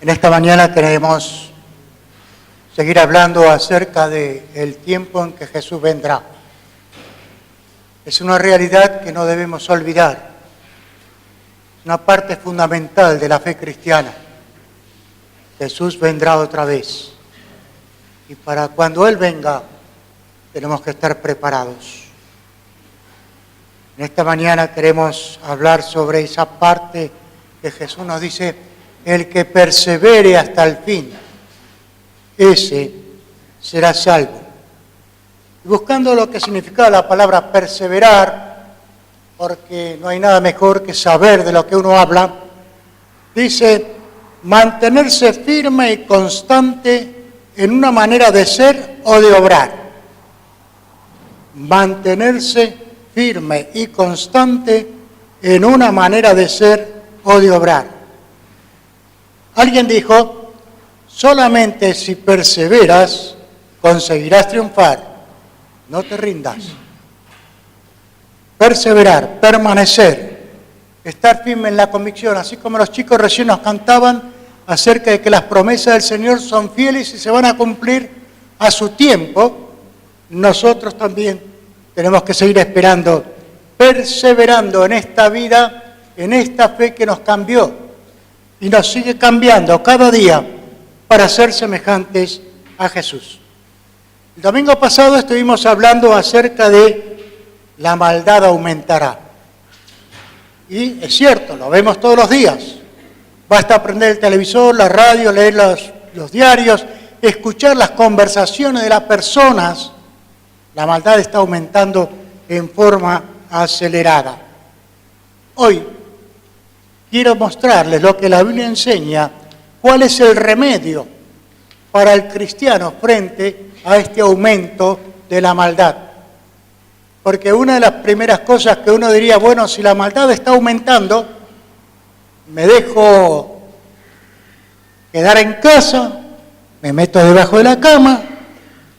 En esta mañana queremos seguir hablando acerca del tiempo en que Jesús vendrá. Es una realidad que no debemos olvidar, una parte fundamental de la fe cristiana. Jesús vendrá otra vez y para cuando Él venga tenemos que estar preparados. En esta mañana queremos hablar sobre esa parte que Jesús nos dice: el que persevere hasta el fin, ese será salvo. Y buscando lo que significa la palabra perseverar, porque no hay nada mejor que saber de lo que uno habla, dice mantenerse firme y constante en una manera de ser o de obrar. Mantenerse firme y constante en una manera de ser o de obrar. Alguien dijo: solamente si perseveras conseguirás triunfar. No te rindas. Perseverar, permanecer, estar firme en la convicción, así como los chicos recién nos cantaban acerca de que las promesas del Señor son fieles y se van a cumplir a su tiempo. Nosotros también tenemos que seguir esperando, perseverando en esta vida, en esta fe que nos cambió y nos sigue cambiando cada día para ser semejantes a Jesús. El domingo pasado estuvimos hablando acerca de la maldad aumentará. Y es cierto, lo vemos todos los días. Basta prender el televisor, la radio, leer los diarios, escuchar las conversaciones de las personas. La maldad está aumentando en forma acelerada. Hoy quiero mostrarles lo que la Biblia enseña, cuál es el remedio para el cristiano frente a este aumento de la maldad. Porque una de las primeras cosas que uno diría, bueno, si la maldad está aumentando, me dejo quedar en casa, me meto debajo de la cama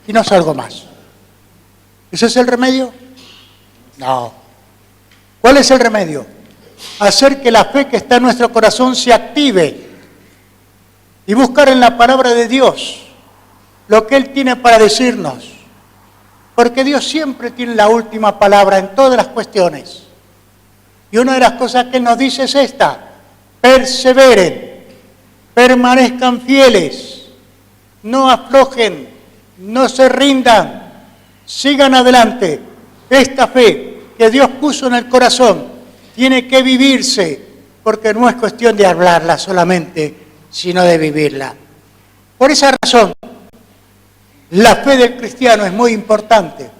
y no salgo más. ¿Ese es el remedio? No. ¿Cuál es el remedio? Hacer que la fe que está en nuestro corazón se active y buscar en la palabra de Dios lo que Él tiene para decirnos. Porque Dios siempre tiene la última palabra en todas las cuestiones. Y una de las cosas que Él nos dice es esta: perseveren, permanezcan fieles, no aflojen, no se rindan, sigan adelante. Esta fe que Dios puso en el corazón tiene que vivirse, porque no es cuestión de hablarla solamente, sino de vivirla. Por esa razón, la fe del cristiano es muy importante.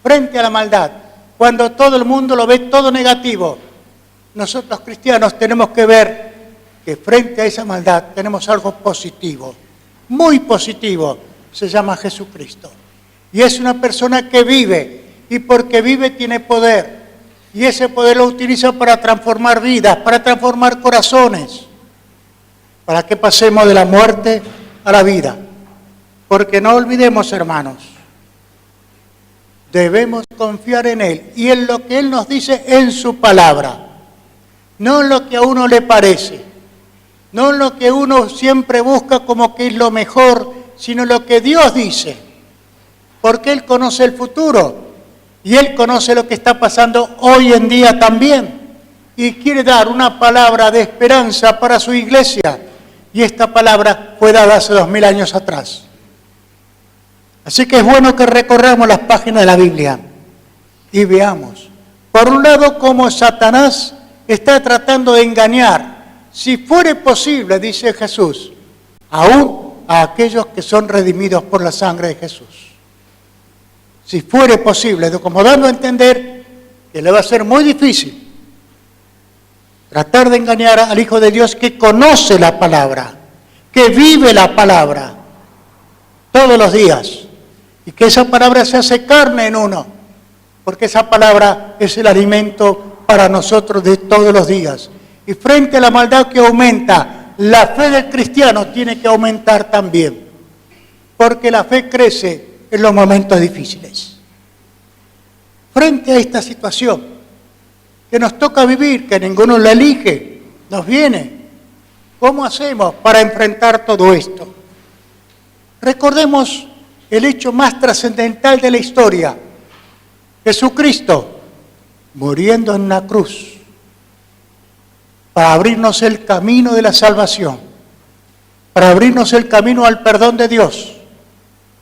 Frente a la maldad, cuando todo el mundo lo ve todo negativo, nosotros cristianos tenemos que ver que frente a esa maldad tenemos algo positivo, muy positivo, se llama Jesucristo. Y es una persona que vive, y porque vive tiene poder. Y ese poder lo utiliza para transformar vidas, para transformar corazones, para que pasemos de la muerte a la vida. Porque no olvidemos, hermanos, debemos confiar en Él y en lo que Él nos dice en su palabra. No en lo que a uno le parece, no en lo que uno siempre busca como que es lo mejor, sino lo que Dios dice. Porque Él conoce el futuro y Él conoce lo que está pasando hoy en día también. Y quiere dar una palabra de esperanza para su iglesia. Y esta palabra fue dada hace 2000 años atrás. Así que es bueno que recorramos las páginas de la Biblia y veamos, por un lado, cómo Satanás está tratando de engañar, si fuere posible, dice Jesús, aún a aquellos que son redimidos por la sangre de Jesús. Si fuere posible, como dando a entender que le va a ser muy difícil tratar de engañar al Hijo de Dios que conoce la palabra, que vive la palabra todos los días. Y que esa palabra se hace carne en uno, porque esa palabra es el alimento para nosotros de todos los días. Y frente a la maldad que aumenta, la fe del cristiano tiene que aumentar también, porque la fe crece en los momentos difíciles. Frente a esta situación que nos toca vivir, que ninguno la elige, nos viene, ¿Cómo hacemos para enfrentar todo esto? Recordemos el hecho más trascendental de la historia. Jesucristo muriendo en una cruz para abrirnos el camino de la salvación, para abrirnos el camino al perdón de Dios,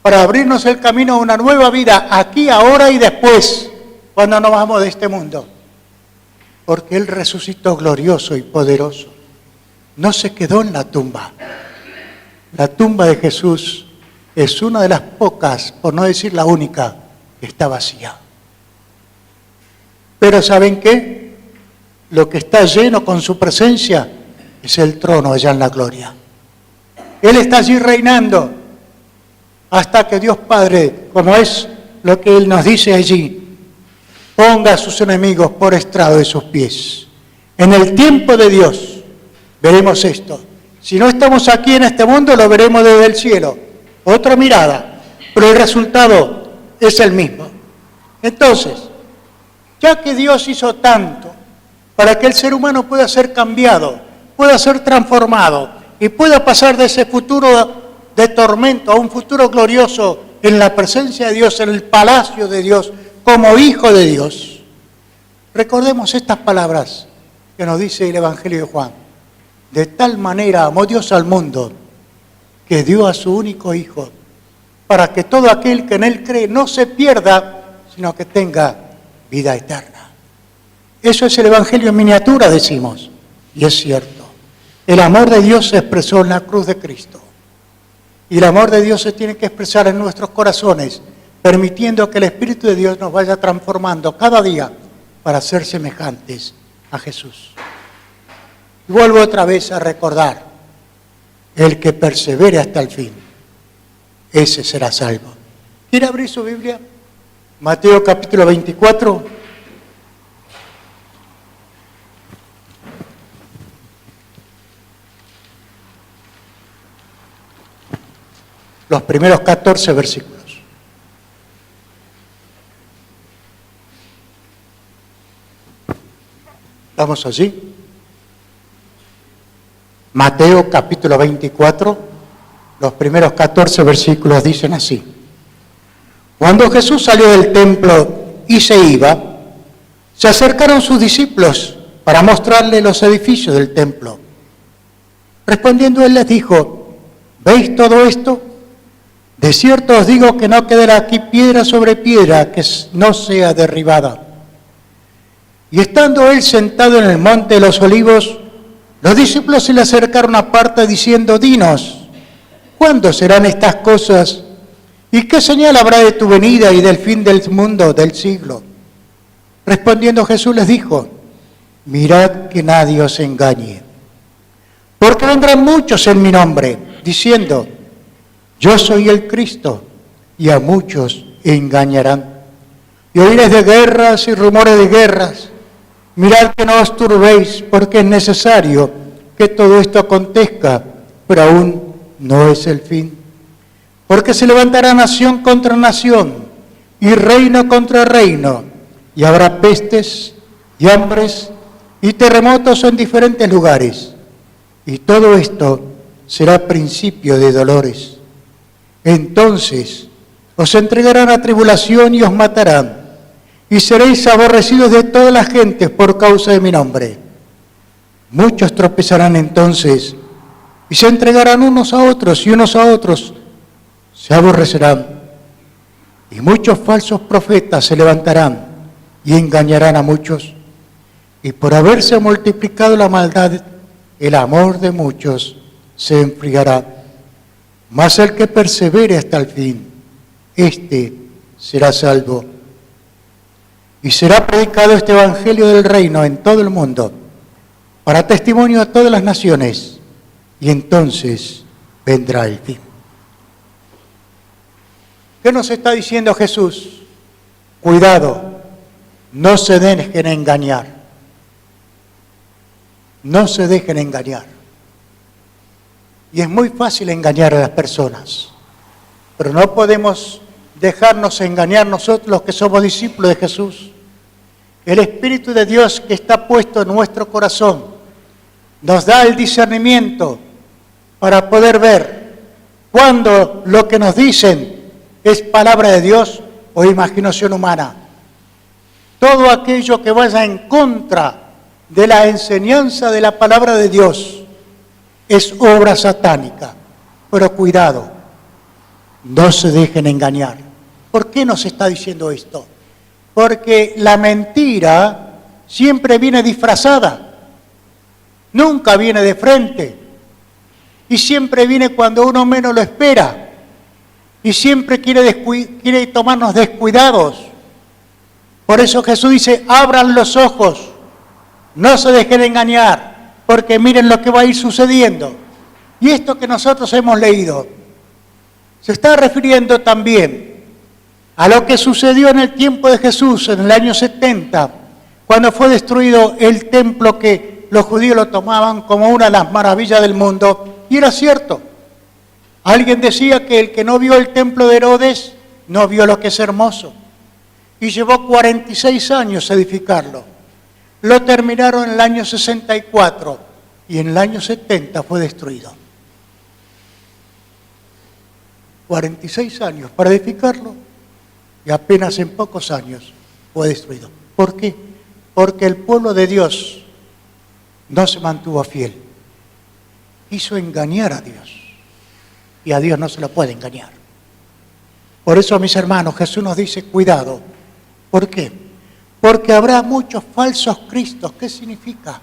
para abrirnos el camino a una nueva vida aquí, ahora y después, cuando nos vamos de este mundo. Porque Él resucitó glorioso y poderoso. No se quedó en la tumba. La tumba de Jesús es una de las pocas, por no decir la única, que está vacía. Pero ¿saben qué? Lo que está lleno con su presencia es el trono allá en la gloria. Él está allí reinando hasta que Dios Padre, como es lo que Él nos dice allí, ponga a sus enemigos por estrado de sus pies. En el tiempo de Dios veremos esto. Si no estamos aquí en este mundo, lo veremos desde el cielo. Otra mirada, pero el resultado es el mismo. Entonces, ya que Dios hizo tanto para que el ser humano pueda ser cambiado, pueda ser transformado y pueda pasar de ese futuro de tormento a un futuro glorioso en la presencia de Dios, en el palacio de Dios, como hijo de Dios, recordemos estas palabras que nos dice el Evangelio de Juan. De tal manera amó Dios al mundo que dio a su único Hijo, para que todo aquel que en Él cree no se pierda, sino que tenga vida eterna. Eso es el Evangelio en miniatura, decimos, y es cierto. El amor de Dios se expresó en la cruz de Cristo, y el amor de Dios se tiene que expresar en nuestros corazones, permitiendo que el Espíritu de Dios nos vaya transformando cada día para ser semejantes a Jesús. Y vuelvo otra vez a recordar, el que persevere hasta el fin, ese será salvo. ¿Quiere abrir su Biblia? Mateo capítulo 24. Los primeros 14 versículos. ¿Estamos allí? Mateo capítulo 24, los primeros 14 versículos dicen así. Cuando Jesús salió del templo y se iba, se acercaron sus discípulos para mostrarle los edificios del templo. Respondiendo él les dijo, ¿veis todo esto? De cierto os digo que no quedará aquí piedra sobre piedra que no sea derribada. Y estando él sentado en el monte de los olivos, los discípulos se le acercaron aparte diciendo, dinos, ¿cuándo serán estas cosas? ¿Y qué señal habrá de tu venida y del fin del mundo, del siglo? Respondiendo Jesús les dijo, mirad que nadie os engañe. Porque vendrán muchos en mi nombre, diciendo, yo soy el Cristo, y a muchos engañarán. Y oiréis de guerras y rumores de guerras. Mirad que no os turbéis, porque es necesario que todo esto acontezca, pero aún no es el fin. Porque se levantará nación contra nación, y reino contra reino, y habrá pestes y hambres y terremotos en diferentes lugares. Y todo esto será principio de dolores. Entonces os entregarán a tribulación y os matarán, y seréis aborrecidos de todas las gentes por causa de mi nombre. Muchos tropezarán entonces, y se entregarán unos a otros, y unos a otros se aborrecerán. Y muchos falsos profetas se levantarán, y engañarán a muchos. Y por haberse multiplicado la maldad, el amor de muchos se enfriará. Mas el que persevere hasta el fin, éste será salvo. Y será predicado este evangelio del reino en todo el mundo, para testimonio a todas las naciones, y entonces vendrá el fin. ¿Qué nos está diciendo Jesús? Cuidado, no se dejen engañar. No se dejen engañar. Y es muy fácil engañar a las personas, pero no podemos dejarnos engañar nosotros los que somos discípulos de Jesús. El Espíritu de Dios que está puesto en nuestro corazón nos da el discernimiento para poder ver cuándo lo que nos dicen es palabra de Dios o imaginación humana. Todo aquello que vaya en contra de la enseñanza de la palabra de Dios es obra satánica. Pero cuidado, no se dejen engañar. ¿Por qué nos está diciendo esto? Porque la mentira siempre viene disfrazada, nunca viene de frente, y siempre viene cuando uno menos lo espera, y siempre quiere tomarnos descuidados. Por eso Jesús dice, abran los ojos, no se dejen engañar, porque miren lo que va a ir sucediendo. Y esto que nosotros hemos leído se está refiriendo también a lo que sucedió en el tiempo de Jesús, en el año 70, cuando fue destruido el templo que los judíos lo tomaban como una de las maravillas del mundo. Y era cierto. Alguien decía que el que no vio el templo de Herodes, no vio lo que es hermoso. Y llevó 46 años edificarlo. Lo terminaron en el año 64 y en el año 70 fue destruido. 46 años para edificarlo y apenas en pocos años fue destruido. ¿Por qué? Porque el pueblo de Dios no se mantuvo fiel. Quiso engañar a Dios y a Dios no se lo puede engañar. Por eso, mis hermanos, Jesús nos dice, cuidado. ¿Por qué? Porque habrá muchos falsos cristos. ¿Qué significa?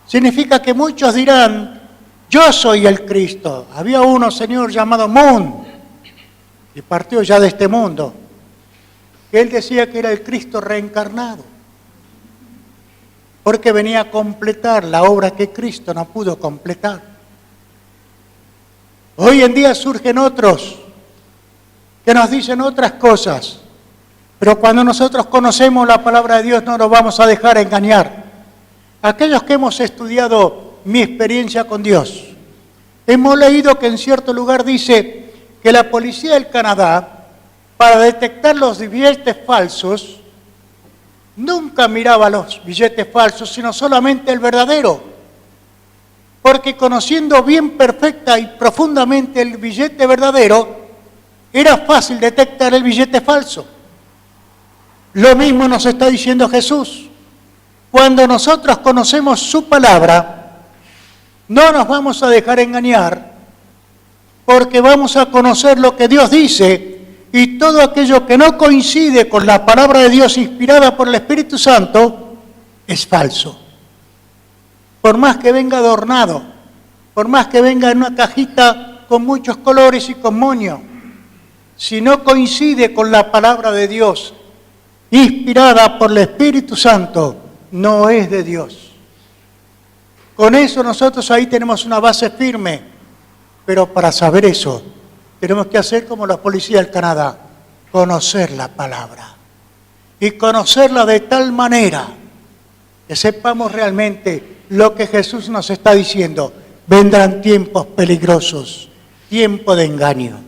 Significa que muchos dirán, yo soy el Cristo. Había uno, señor, llamado Moon, y partió ya de este mundo, que él decía que era el Cristo reencarnado, porque venía a completar la obra que Cristo no pudo completar. Hoy en día surgen otros que nos dicen otras cosas, pero cuando nosotros conocemos la palabra de Dios no nos vamos a dejar engañar. Aquellos que hemos estudiado mi experiencia con Dios, hemos leído que en cierto lugar dice que la policía del Canadá, para detectar los billetes falsos, nunca miraba los billetes falsos, sino solamente el verdadero. Porque conociendo bien perfecta y profundamente el billete verdadero, era fácil detectar el billete falso. Lo mismo nos está diciendo Jesús. Cuando nosotros conocemos su palabra, no nos vamos a dejar engañar, porque vamos a conocer lo que Dios dice, y todo aquello que no coincide con la palabra de Dios inspirada por el Espíritu Santo es falso. Por más que venga adornado, por más que venga en una cajita con muchos colores y con moño, si no coincide con la palabra de Dios inspirada por el Espíritu Santo, no es de Dios. Con eso nosotros ahí tenemos una base firme, pero para saber eso tenemos que hacer como la policía del Canadá, conocer la palabra y conocerla de tal manera que sepamos realmente lo que Jesús nos está diciendo. Vendrán tiempos peligrosos, tiempo de engaño.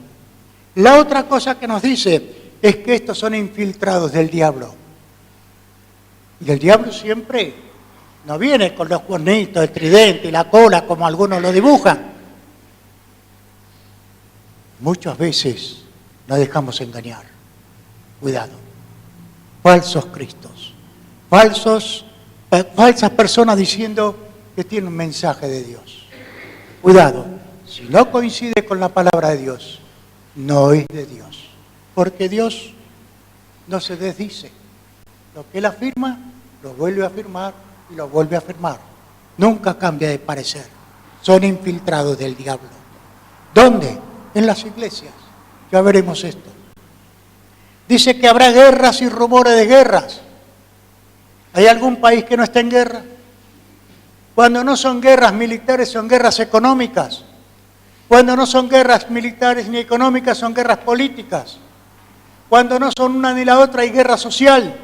La otra cosa que nos dice es que estos son infiltrados del diablo. Y el diablo siempre no viene con los cuernitos, el tridente y la cola como algunos lo dibujan. Muchas veces nos dejamos engañar. Cuidado. Falsos cristos. Falsas personas diciendo que tienen un mensaje de Dios. Cuidado. Si no coincide con la palabra de Dios, no es de Dios. Porque Dios no se desdice. Lo que Él afirma, lo vuelve a afirmar y lo vuelve a afirmar. Nunca cambia de parecer. Son infiltrados del diablo. ¿Dónde? En las iglesias. Ya veremos esto. Dice que habrá guerras y rumores de guerras. ¿Hay algún país que no esté en guerra? Cuando no son guerras militares, son guerras económicas. Cuando no son guerras militares ni económicas, son guerras políticas. Cuando no son una ni la otra, hay guerra social.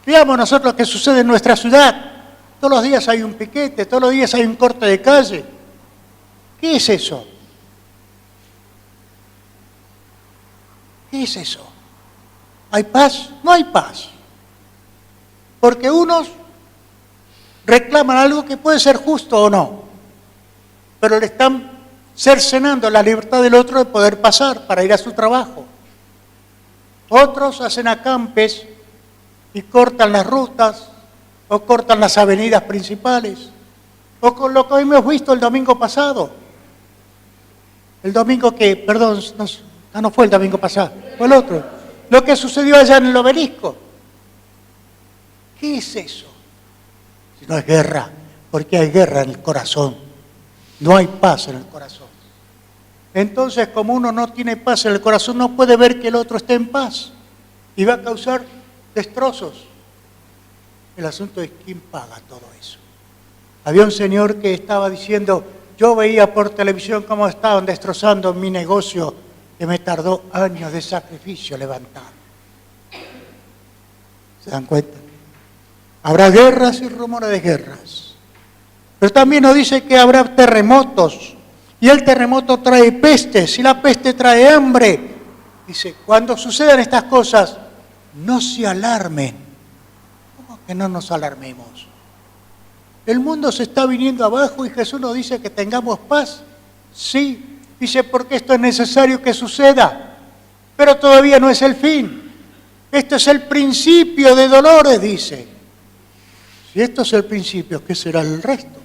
Veamos nosotros lo que sucede en nuestra ciudad. Todos los días hay un piquete, todos los días hay un corte de calle. ¿Qué es eso? ¿Qué es eso? ¿Hay paz? No hay paz. Porque unos reclaman algo que puede ser justo o no, pero le están cercenando la libertad del otro de poder pasar para ir a su trabajo. Otros hacen acampes y cortan las rutas o cortan las avenidas principales, o con lo que hemos visto el domingo pasado. El domingo que, perdón, no fue el domingo pasado, fue el otro. Lo que sucedió allá en el obelisco. ¿Qué es eso? Si no es guerra, porque hay guerra en el corazón. No hay paz en el corazón. Entonces, como uno no tiene paz en el corazón, no puede ver que el otro esté en paz. Y va a causar destrozos. El asunto es quién paga todo eso. Había un señor que estaba diciendo, yo veía por televisión cómo estaban destrozando mi negocio, que me tardó años de sacrificio levantar. ¿Se dan cuenta? Habrá guerras y rumores de guerras. Pero también nos dice que habrá terremotos. Y el terremoto trae pestes, y la peste trae hambre. Dice, cuando sucedan estas cosas, no se alarmen. ¿Cómo que no nos alarmemos? El mundo se está viniendo abajo y Jesús nos dice que tengamos paz. Sí, dice, porque esto es necesario que suceda, pero todavía no es el fin. Esto es el principio de dolores, dice. Si esto es el principio, ¿qué será el resto?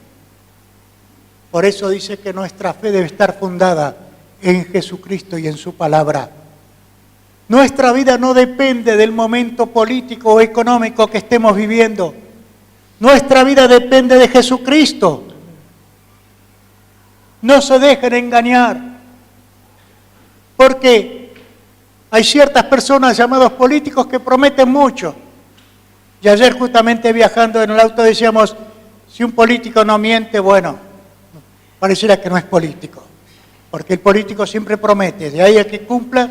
Por eso dice que nuestra fe debe estar fundada en Jesucristo y en su palabra. Nuestra vida no depende del momento político o económico que estemos viviendo. Nuestra vida depende de Jesucristo. No se dejen engañar, porque hay ciertas personas llamados políticos que prometen mucho. Y ayer justamente viajando en el auto decíamos, si un político no miente, bueno, pareciera que no es político, porque el político siempre promete, de ahí a que cumpla,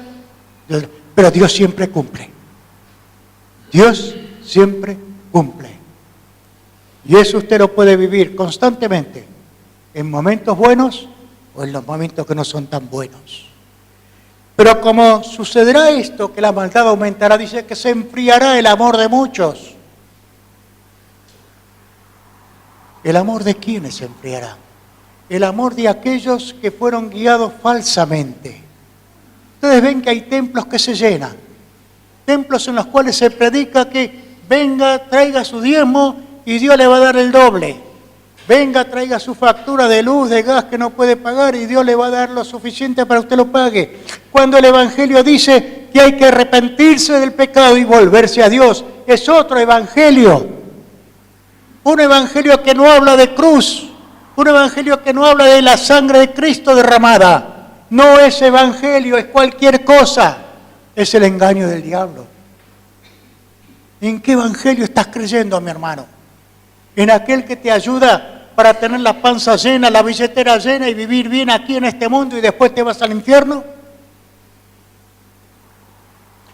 pero Dios siempre cumple. Dios siempre cumple. Y eso usted lo puede vivir constantemente, en momentos buenos o en los momentos que no son tan buenos. Pero como sucederá esto, que la maldad aumentará, dice que se enfriará el amor de muchos. ¿El amor de quiénes se enfriará? El amor de aquellos que fueron guiados falsamente. Ustedes ven que hay templos que se llenan, templos en los cuales se predica que venga, traiga su diezmo y Dios le va a dar el doble. Venga, traiga su factura de luz, de gas que no puede pagar y Dios le va a dar lo suficiente para que usted lo pague. Cuando el Evangelio dice que hay que arrepentirse del pecado y volverse a Dios, es otro Evangelio. Un Evangelio que no habla de cruz, un Evangelio que no habla de la sangre de Cristo derramada. No es Evangelio, es cualquier cosa. Es el engaño del diablo. ¿En qué Evangelio estás creyendo, mi hermano? ¿En aquel que te ayuda para tener la panza llena, la billetera llena y vivir bien aquí en este mundo y después te vas al infierno?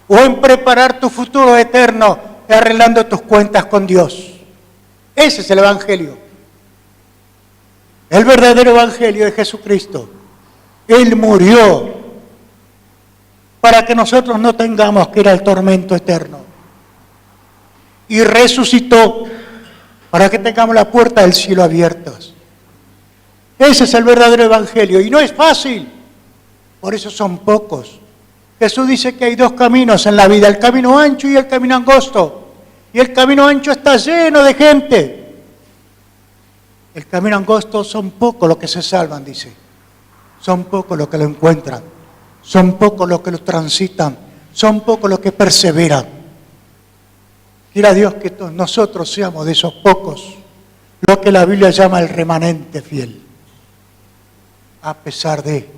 ¿O en preparar tu futuro eterno arreglando tus cuentas con Dios? Ese es el Evangelio. El verdadero Evangelio de Jesucristo. Él murió para que nosotros no tengamos que ir al tormento eterno. Y resucitó para que tengamos la puerta del cielo abiertas. Ese es el verdadero Evangelio. Y no es fácil. Por eso son pocos. Jesús dice que hay dos caminos en la vida, el camino ancho y el camino angosto. Y el camino ancho está lleno de gente. El camino angosto son pocos los que se salvan, dice. Son pocos los que lo encuentran. Son pocos los que lo transitan. Son pocos los que perseveran. Quiera Dios que nosotros seamos de esos pocos, lo que la Biblia llama el remanente fiel. A pesar de,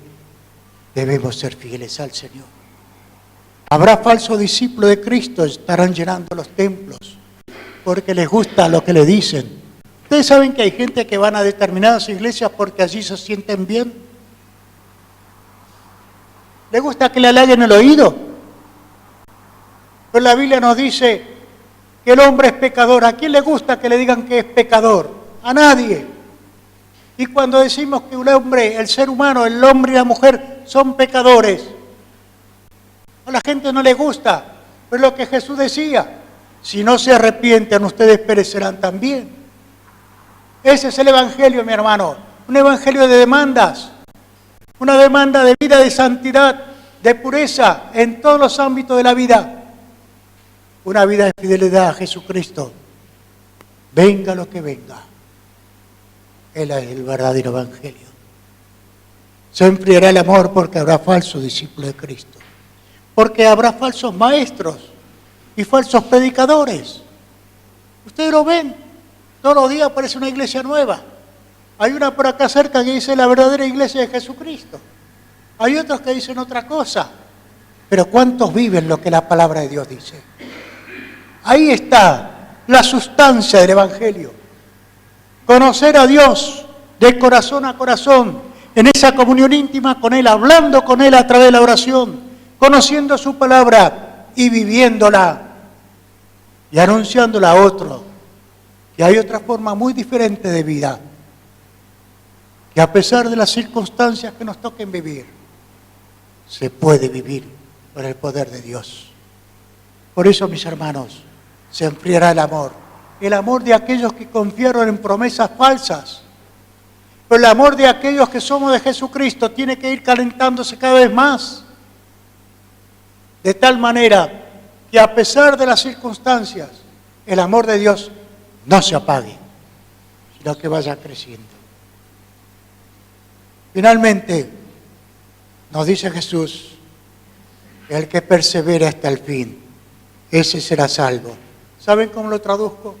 debemos ser fieles al Señor. Habrá falsos discípulos de Cristo, estarán llenando los templos, porque les gusta lo que le dicen. Ustedes saben que hay gente que van a determinadas iglesias porque allí se sienten bien. ¿Les gusta que le halaguen el oído? Pero la Biblia nos dice que el hombre es pecador. ¿A quién le gusta que le digan que es pecador? A nadie. Y cuando decimos que un hombre, el ser humano, el hombre y la mujer son pecadores, a la gente no le gusta. Pero lo que Jesús decía, si no se arrepienten, ustedes perecerán también. Ese es el Evangelio, mi hermano. Un Evangelio de demandas. Una demanda de vida, de santidad, de pureza en todos los ámbitos de la vida. Una vida de fidelidad a Jesucristo. Venga lo que venga. Él es el verdadero Evangelio. Se enfriará el amor porque habrá falsos discípulos de Cristo. Porque habrá falsos maestros y falsos predicadores. Ustedes lo ven. Todos los días aparece una iglesia nueva. Hay una por acá cerca que dice la verdadera iglesia de Jesucristo. Hay otros que dicen otra cosa. Pero ¿cuántos viven lo que la palabra de Dios dice? Ahí está la sustancia del Evangelio. Conocer a Dios de corazón a corazón, en esa comunión íntima con Él, hablando con Él a través de la oración, conociendo su palabra y viviéndola y anunciándola a otro. Que hay otra forma muy diferente de vida, que a pesar de las circunstancias que nos toquen vivir, se puede vivir por el poder de Dios. Por eso, mis hermanos, se enfriará el amor de aquellos que confiaron en promesas falsas, pero el amor de aquellos que somos de Jesucristo tiene que ir calentándose cada vez más, de tal manera que a pesar de las circunstancias, el amor de Dios no se apague, sino que vaya creciendo. Finalmente, nos dice Jesús, el que persevera hasta el fin, ese será salvo. ¿Saben cómo lo traduzco?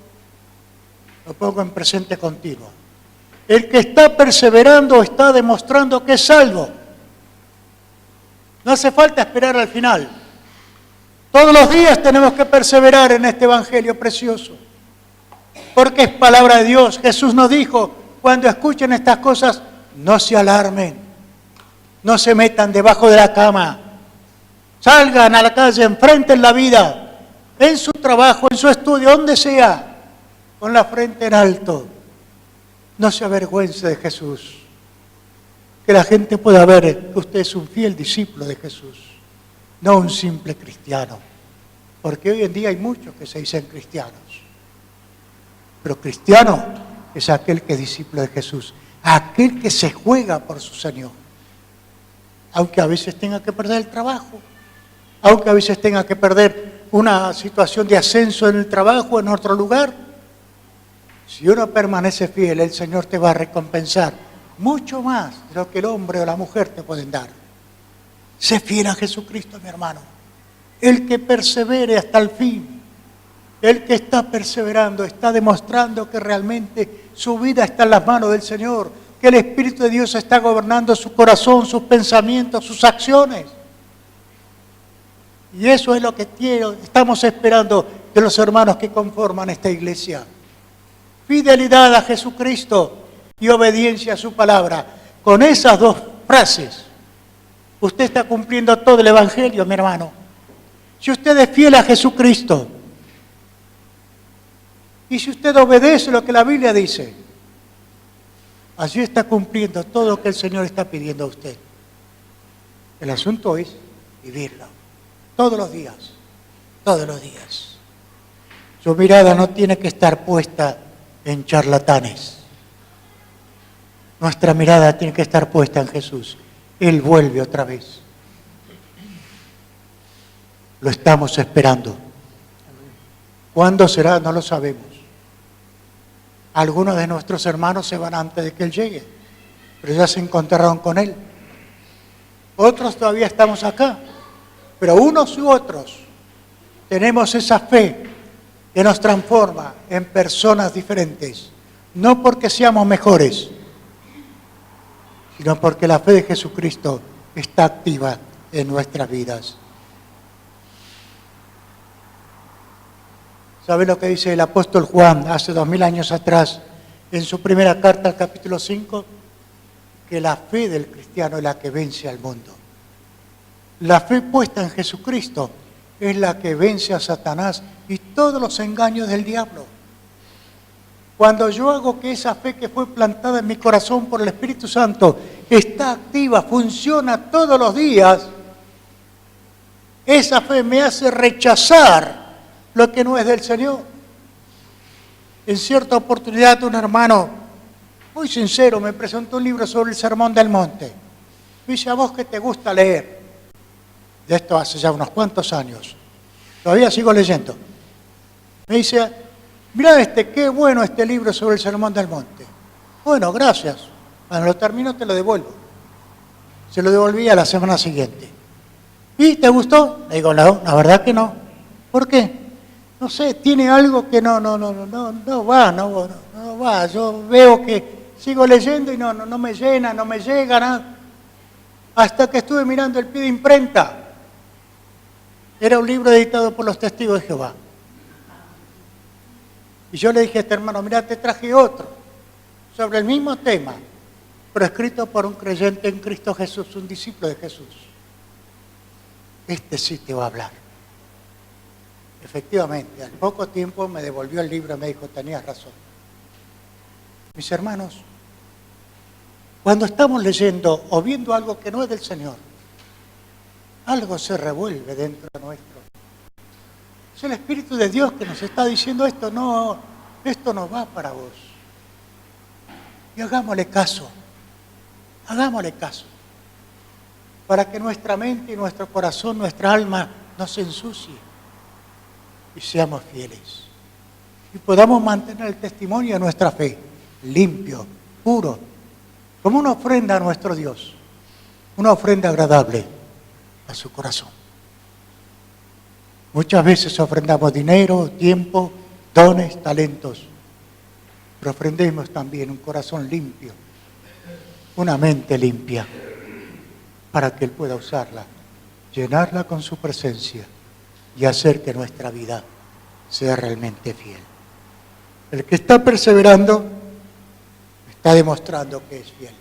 Lo pongo en presente continuo. El que está perseverando está demostrando que es salvo. No hace falta esperar al final. Todos los días tenemos que perseverar en este Evangelio precioso. Porque es palabra de Dios. Jesús nos dijo, cuando escuchen estas cosas, no se alarmen, no se metan debajo de la cama, salgan a la calle, enfrenten la vida, en su trabajo, en su estudio, donde sea, con la frente en alto. No se avergüence de Jesús, que la gente pueda ver que usted es un fiel discípulo de Jesús, no un simple cristiano, porque hoy en día hay muchos que se dicen cristianos. Pero cristiano es aquel que es discípulo de Jesús, aquel que se juega por su Señor. Aunque a veces tenga que perder el trabajo, aunque a veces tenga que perder una situación de ascenso en el trabajo, en otro lugar. Si uno permanece fiel, el Señor te va a recompensar mucho más de lo que el hombre o la mujer te pueden dar. Sé fiel a Jesucristo, mi hermano. El que persevere hasta el fin. El que está perseverando está demostrando que realmente su vida está en las manos del Señor, que el Espíritu de Dios está gobernando su corazón, sus pensamientos, sus acciones. Y eso es lo que estamos esperando de los hermanos que conforman esta iglesia. Fidelidad a Jesucristo y obediencia a su palabra. Con esas dos frases, usted está cumpliendo todo el Evangelio, mi hermano. Si usted es fiel a Jesucristo, y si usted obedece lo que la Biblia dice, así está cumpliendo todo lo que el Señor está pidiendo a usted. El asunto es vivirlo. Todos los días. Todos los días. Su mirada no tiene que estar puesta en charlatanes. Nuestra mirada tiene que estar puesta en Jesús. Él vuelve otra vez. Lo estamos esperando. ¿Cuándo será? No lo sabemos. Algunos de nuestros hermanos se van antes de que Él llegue, pero ya se encontraron con Él. Otros todavía estamos acá, pero unos u otros tenemos esa fe que nos transforma en personas diferentes, no porque seamos mejores, sino porque la fe de Jesucristo está activa en nuestras vidas. ¿Sabe lo que dice el apóstol Juan hace 2000 años atrás en su primera carta al capítulo 5? Que la fe del cristiano es la que vence al mundo. La fe puesta en Jesucristo es la que vence a Satanás y todos los engaños del diablo. Cuando yo hago que esa fe que fue plantada en mi corazón por el Espíritu Santo está activa, funciona todos los días, esa fe me hace rechazar lo que no es del Señor. En cierta oportunidad un hermano muy sincero, me presentó un libro sobre el Sermón del Monte. Me dice, ¿a vos qué te gusta leer? De esto hace ya unos cuantos años. Todavía sigo leyendo. Me dice, mirá qué bueno este libro sobre el Sermón del Monte. Bueno, gracias. Cuando lo termino te lo devuelvo. Se lo devolví a la semana siguiente. ¿Y te gustó? Le digo, no, la verdad que no. ¿Por qué? No sé, tiene algo que no va. Yo veo que sigo leyendo y no me llena, no me llega nada. Hasta que estuve mirando el pie de imprenta. Era un libro editado por los Testigos de Jehová. Y yo le dije a este hermano, mirá, te traje otro, sobre el mismo tema, pero escrito por un creyente en Cristo Jesús, un discípulo de Jesús. Este sí te va a hablar. Efectivamente, al poco tiempo me devolvió el libro y me dijo, tenías razón. Mis hermanos, cuando estamos leyendo o viendo algo que no es del Señor, algo se revuelve dentro nuestro. Es el Espíritu de Dios que nos está diciendo esto no va para vos. Y hagámosle caso, para que nuestra mente y nuestro corazón, nuestra alma no se ensucie y seamos fieles. Y podamos mantener el testimonio de nuestra fe, limpio, puro, como una ofrenda a nuestro Dios, una ofrenda agradable a su corazón. Muchas veces ofrendamos dinero, tiempo, dones, talentos, pero ofrendemos también un corazón limpio, una mente limpia, para que Él pueda usarla, llenarla con su presencia y hacer que nuestra vida sea realmente fiel. El que está perseverando está demostrando que es fiel.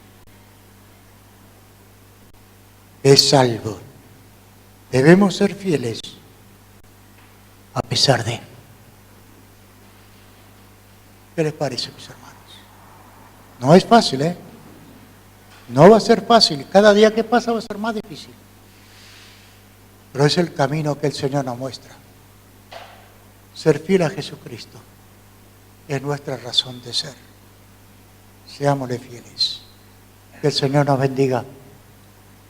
Es salvo. Debemos ser fieles a pesar de. ¿Qué les parece, mis hermanos? No es fácil, ¿eh? No va a ser fácil. Cada día que pasa va a ser más difícil. Pero es el camino que el Señor nos muestra. Ser fiel a Jesucristo es nuestra razón de ser. Seámosle fieles. Que el Señor nos bendiga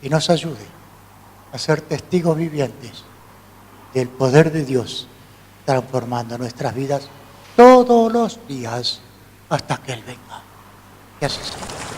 y nos ayude a ser testigos vivientes del poder de Dios transformando nuestras vidas todos los días hasta que Él venga. Que así sea.